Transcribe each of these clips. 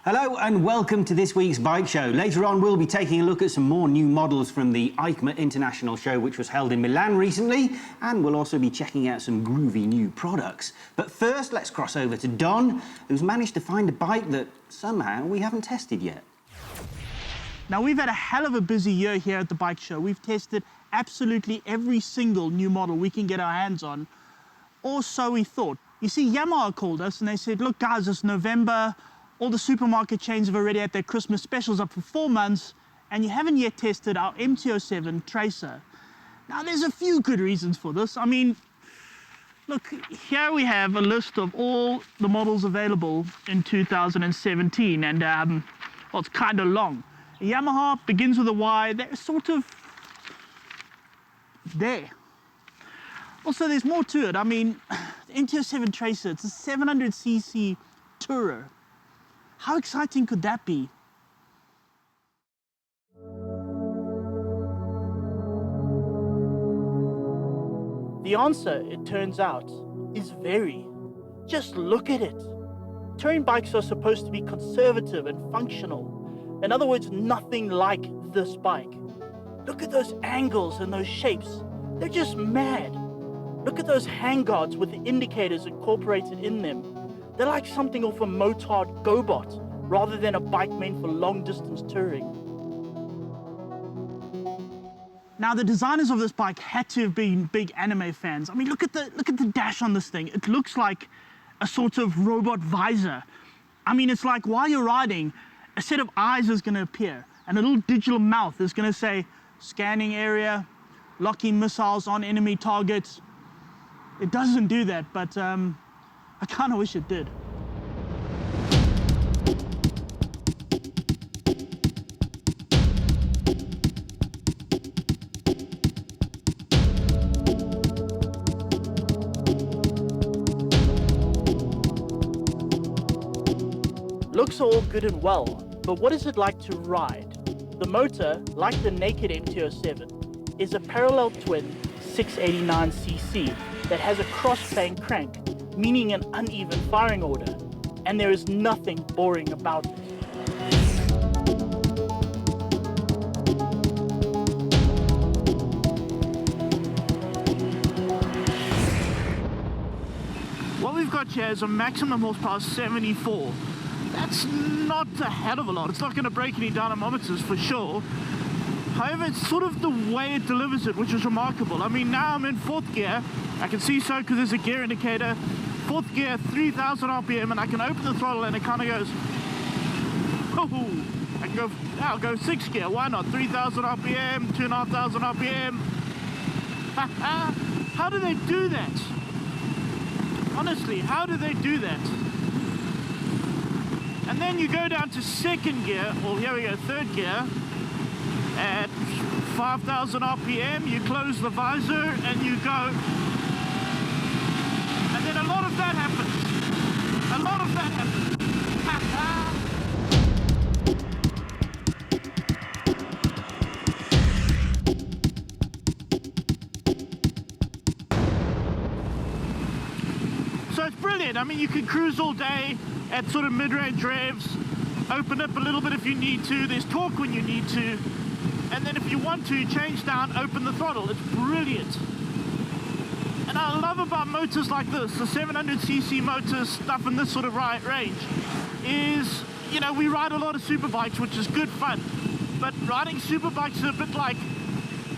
Hello and welcome to this week's bike show. Later on we'll be taking a look at some more new models from the EICMA International Show, which was held in Milan recently, and we'll also be checking out some groovy new products. But first let's cross over to Don, who's managed to find a bike that somehow we haven't tested yet. Now, we've had a hell of a busy year here at the bike show. We've tested absolutely every single new model we can get our hands on, or so we thought. You see, Yamaha called us and they said, look guys, it's November, all the supermarket chains have already had their Christmas specials up for 4 months, and you haven't yet tested our MT-07 Tracer. Now, there's a few good reasons for this. I mean, look, here we have a list of all the models available in 2017, and well, it's kind of long. Yamaha begins with a Y, they're sort of there. Also, there's more to it. I mean, the MT-07 Tracer, it's a 700cc tourer. How exciting could that be? The answer, it turns out, is very. Just look at it. Touring bikes are supposed to be conservative and functional. In other words, nothing like this bike. Look at those angles and those shapes. They're just mad. Look at those handguards with the indicators incorporated in them. They're like something off a Motard GoBot, rather than a bike meant for long-distance touring. Now, the designers of this bike had to have been big anime fans. I mean, look at the dash on this thing. It looks like a sort of robot visor. I mean, it's like while you're riding, a set of eyes is going to appear, and a little digital mouth is going to say, scanning area, locking missiles on enemy targets. It doesn't do that, but I kind of wish it did. Looks are all good and well, but what is it like to ride? The motor, like the naked MT-07, is a parallel twin 689cc that has a cross-plane crank, meaning an uneven firing order, and there is nothing boring about it. What we've got here is a maximum horsepower 74. That's not a hell of a lot. It's not going to break any dynamometers for sure. However, it's sort of the way it delivers it, which is remarkable. I mean, now I'm in 4th gear. I can see so because there's a gear indicator. 4th gear, 3,000 RPM, and I can open the throttle and it kind of goes, oh, I can go, I'll go 6th gear, why not? 3,000 RPM, 2,500 RPM. How do they do that? Honestly, how do they do that? And then you go down to 2nd gear, well, here we go, 3rd gear, at 5,000 RPM, you close the visor and you go. And then a lot of that happens. A lot of that happens. So it's brilliant. I mean, you can cruise all day at sort of mid-range revs, open up a little bit if you need to, there's torque when you need to, and then if you want to, change down, open the throttle. It's brilliant. And I love about motors like this, the 700cc motors, stuff in this sort of range, is, you know, we ride a lot of superbikes, which is good fun, but riding superbikes is a bit like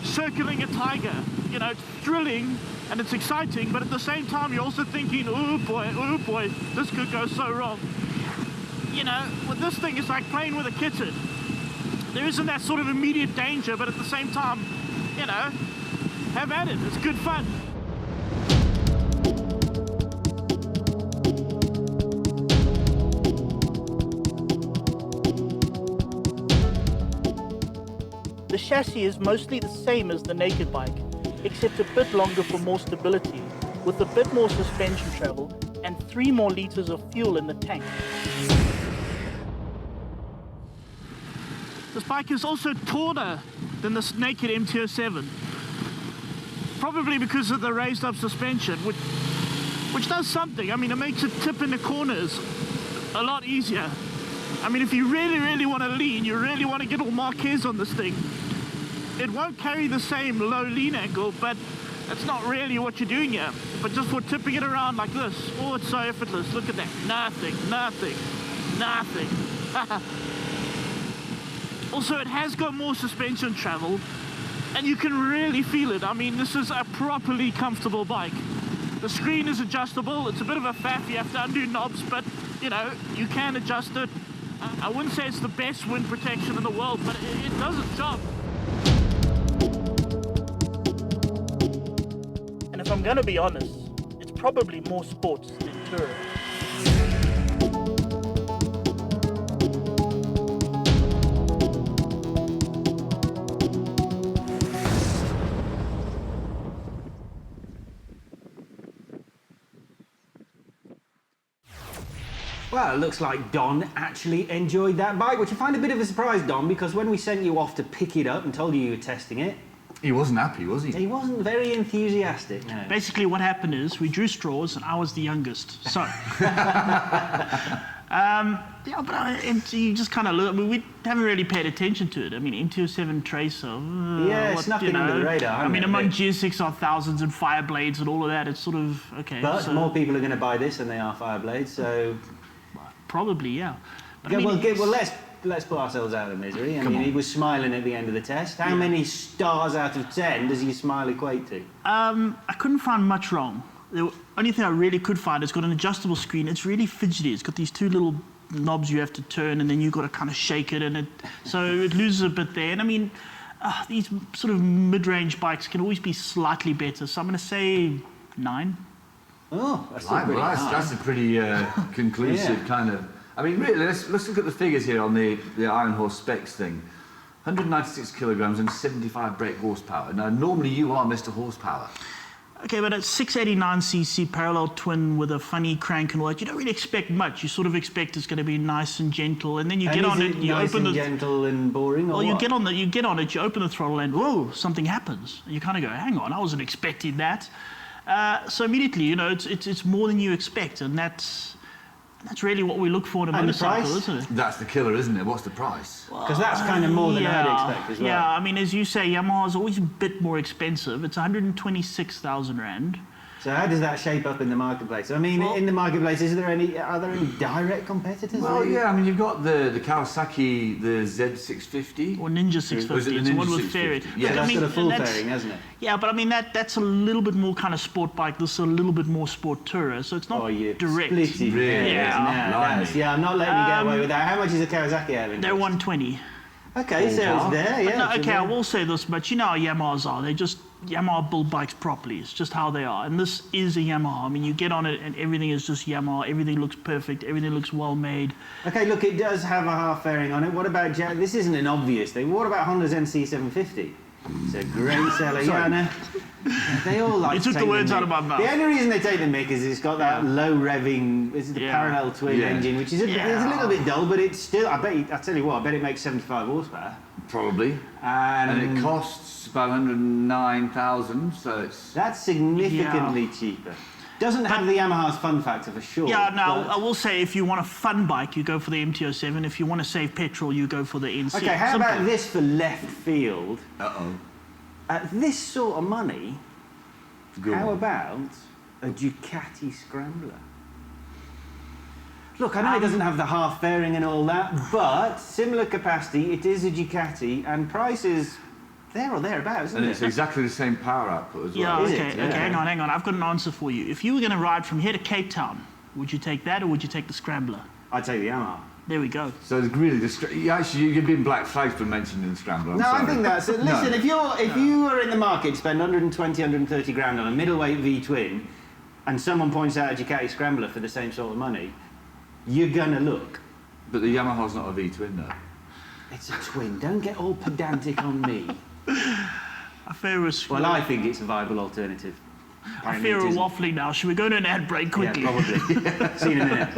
circling a tiger. You know, it's thrilling and it's exciting, but at the same time you're also thinking, oh boy, this could go so wrong. You know, with this thing, it's like playing with a kitten. There isn't that sort of immediate danger, but at the same time, you know, have at it, it's good fun. The chassis is mostly the same as the naked bike, except a bit longer for more stability, with a bit more suspension travel and 3 more liters of fuel in the tank. This bike is also taller than this naked MT-07, probably because of the raised up suspension, which does something. I mean, it makes it tip into corners a lot easier. I mean, if you really, really want to lean, you really want to get all Marquez on this thing, it won't carry the same low lean angle, but that's not really what you're doing here. But just for tipping it around like this, oh, it's so effortless. Look at that. Nothing, nothing, nothing. Also, it has got more suspension travel, and you can really feel it. I mean, this is a properly comfortable bike. The screen is adjustable. It's a bit of a faff. You have to undo knobs, but, you know, you can adjust it. I wouldn't say it's the best wind protection in the world, but it does its job. And if I'm going to be honest, it's probably more sports than touring. Well, it looks like Don actually enjoyed that bike, which I find a bit of a surprise, Don, because when we sent you off to pick it up and told you were testing it, he wasn't happy, was he? He wasn't very enthusiastic, no. Basically, what happened is we drew straws, and I was the youngest. So, yeah, but you just kind of look. I mean, we haven't really paid attention to it. I mean, MT-07 Tracer. Yeah, it's nothing under the radar. I mean, among GSX-R thousands and Fireblades and all of that, it's sort of okay. But so, more people are going to buy this than they are Fireblades, so. Probably, yeah. But Yeah, I mean, well, let's put ourselves out of misery. I mean, he was smiling at the end of the test. How many stars out of 10 does your smile equate to? I couldn't find much wrong. The only thing I really could find, it's got an adjustable screen. It's really fidgety. It's got these two little knobs you have to turn, and then you've got to kind of shake it, and so it loses a bit there. And I mean, these sort of mid-range bikes can always be slightly better. So I'm going to say 9. Oh, that's still pretty high. That's a pretty conclusive kind of. I mean, really, let's look at the figures here on the Iron Horse specs thing. 196 kilograms and 75 brake horsepower. Now, normally you are Mr. Horsepower. Okay, but at 689cc parallel twin with a funny crank and all that, you don't really expect much. You sort of expect it's going to be nice and gentle, and then you get on it, you open the gentle and boring. Well, you get on it, you open the throttle, and whoa, something happens. And you kind of go, hang on, I wasn't expecting that. So immediately, you know, it's more than you expect, and that's really what we look for in a motorcycle, isn't it? That's the killer, isn't it? What's the price? Because that's kind of more than I'd expect as well. Yeah, I mean, as you say, Yamaha's always a bit more expensive. It's 126,000 Rand. So how does that shape up in the marketplace? I mean, in the marketplace, are there any direct competitors? Well, yeah, I mean, you've got the Kawasaki, the Z650. Or Ninja 650, it's the one with fairing. Yeah, that's got a full fairing, hasn't it? Yeah, but I mean, that's a little bit more kind of sport bike. This is a little bit more sport tourer, so it's not direct. Really? Yeah, I'm not letting you get away with that. How much is a Kawasaki having? They're 120. Okay, so it's there, yeah. No, okay, I will say this much. You know how Yamahas are. Yamaha build bikes properly. It's just how they are. And this is a Yamaha. I mean, you get on it and everything is just Yamaha. Everything looks perfect. Everything looks well made. Okay, look, it does have a half fairing on it. What about this isn't an obvious thing. What about Honda's NC750? It's a great seller. Yeah, they all like. You took the words out of my mouth. The only reason they take the mick is it's got that low revving. This is the parallel twin engine, which is it's a little bit dull, but it's still. I tell you what, I bet it makes 75 horsepower. Probably. And it costs about 109,000, so it's. That's significantly cheaper. Doesn't have the Yamaha's fun factor for sure. Yeah, no, I will say if you want a fun bike, you go for the MT-07. If you want to save petrol, you go for the NC. Okay, how about this for left field? Uh-oh. At this sort of money, how about a Ducati Scrambler? Look, I know it doesn't have the half fairing and all that, but similar capacity, it is a Ducati, and price is there or thereabouts, isn't it? And it's exactly the same power output as well. Yeah, Is okay, it? Yeah. hang on. I've got an answer for you. If you were going to ride from here to Cape Town, would you take that or would you take the Scrambler? I'd take the Yamaha. There we go. So it's really, you've been black flagged for mentioning the Scrambler. I'm sorry. I think that's it. Listen, if you are in the market to spend 120, 130 grand on a middleweight V-twin, and someone points out a Ducati Scrambler for the same sort of money, you're gonna look. But the Yamaha's not a V-twin, though. It's a twin. Don't get all pedantic on me. I fear Well, I think it's a viable alternative. I fear we're waffling now. Should we go to an ad break quickly? Yeah, probably. See you in a minute.